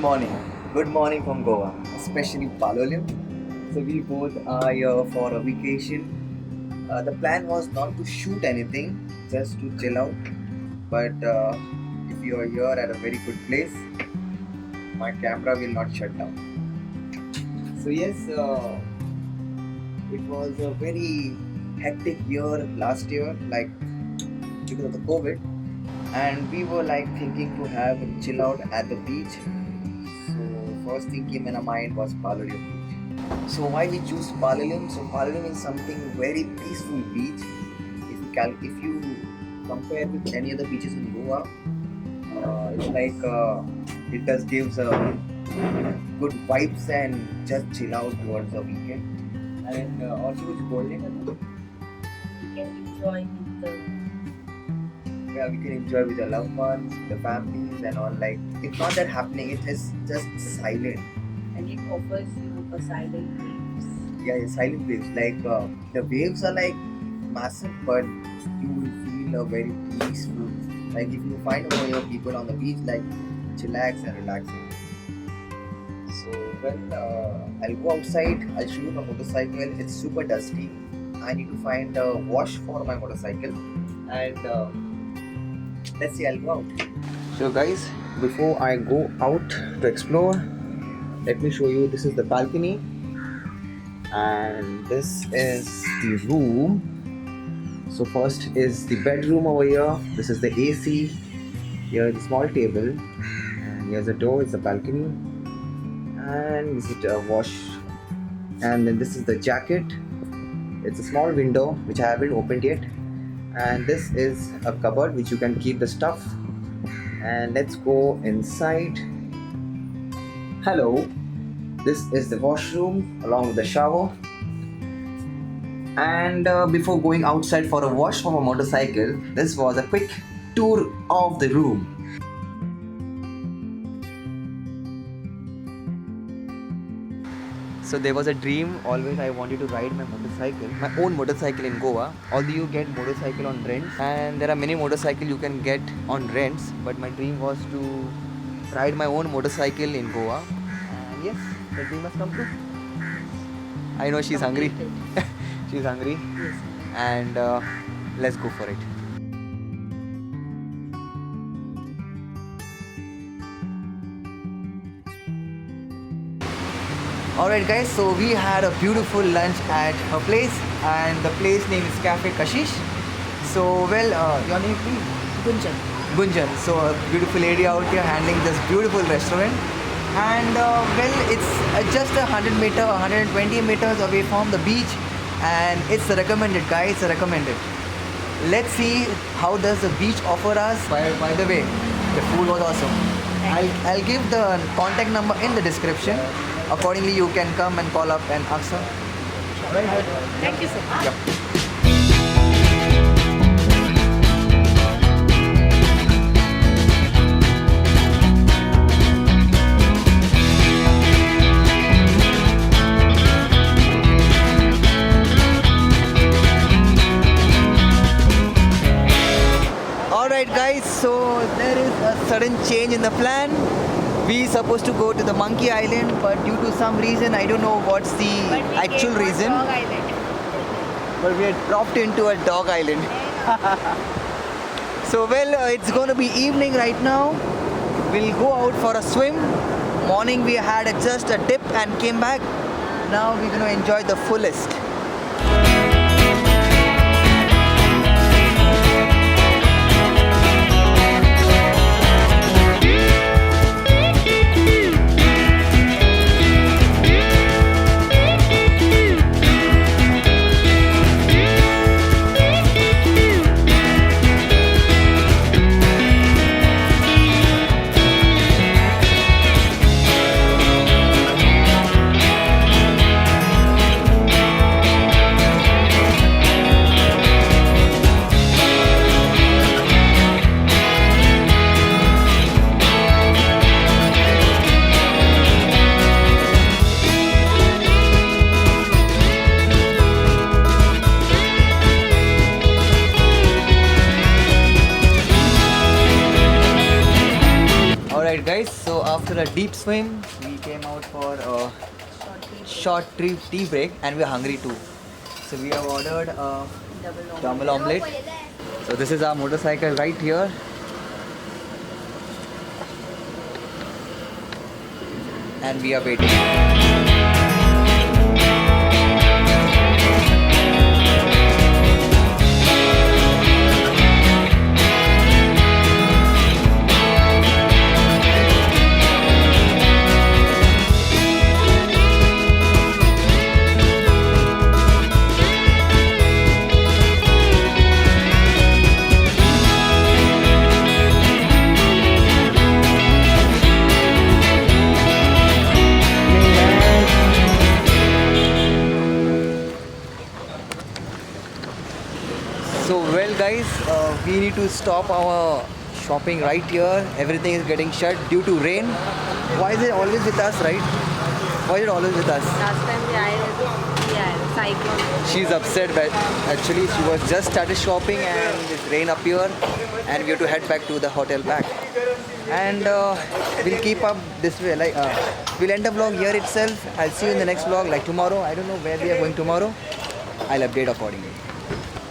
morning. Good morning from Goa, especially Palolem. So we both are here for a vacation. The plan was not to shoot anything, just to chill out. But if you are here at a very good place, my camera will not shut down. So yes, it was a very hectic year last year, like because of the COVID, and we were like thinking to have a chill out at the beach. So first thing came in our mind was Palolem beach. So why we choose Palolem? So Palolem is something very peaceful beach. If you compare with any other beaches in Goa, it's like it does gives good vibes and just chill out towards the weekend. And also it's golden. You can enjoy with the Yeah, we can enjoy with the loved ones, the families, and all. Like it's not that happening. It is just silent. and it offers you a silent waves. Yeah, yeah, silent waves. Like the waves are like massive, but you will feel a very peaceful. Like if you find over your people on the beach, like chillax and relaxing. So when I'll go outside, I'll show you my motorcycle. It's super dusty. I need to find a wash for my motorcycle, and let's see. I'll go out. So guys, before I go out to explore, let me show you. This is the balcony, and this is the room. So first is the bedroom over here. This is the AC. Here is a small table, and here's a door. It's the balcony, and this is a wash. And then this is the jacket. It's a small window which I haven't opened yet. And this is a cupboard which you can keep the stuff. And let's go inside. Hello. This is the washroom along with the shower. And before going outside for a wash for my motorcycle, this was a quick tour of the room. So there was a dream always I wanted to ride my own motorcycle in Goa. Although you get motorcycle on rent, and there are many motorcycle you can get on rents, but my dream was to ride my own motorcycle in Goa. And yes, the dream has come true. I know she's hungry. Completed. She's hungry, Yes. and let's go for it. Alright guys, so we had a beautiful lunch at her place, and the place name is Cafe Kashish. So well, your name please? Gunjan. Gunjan. So a beautiful lady out here handling this beautiful restaurant. And well, it's just 120 meters away from the beach, and it's recommended guys, it's recommended. Let's see how does the beach offer us. By the way, the food was awesome. I'll give the contact number in the description. Accordingly, you can come and call up and ask her. Thank you so much. Yep. Alright guys, so there is a sudden change in the plan. We supposed to go to the Monkey Island, but due to some reason, I don't know what's the But we actual came on reason, Dog Island. but we are dropped into a dog island. So well, it's going to be evening right now. We'll go out for a swim. Morning we had just a dip and came back. Now we're going to enjoy the fullest. after a deep swim, we came out for a short tea break, and we're hungry too. So we have ordered a double omelette. So this is our motorcycle right here. And we are waiting. So well guys, we need to stop our shopping right here. Everything is getting shut due to rain. Why is it always with us, right? Why is it always with us? Last time we had cyclone. She's upset but actually she was just started shopping and this rain appeared and we have to head back to the hotel back. And we'll keep up this way. We'll end the vlog here itself. I'll see you in the next vlog like tomorrow. I don't know where we are going tomorrow. I'll update accordingly.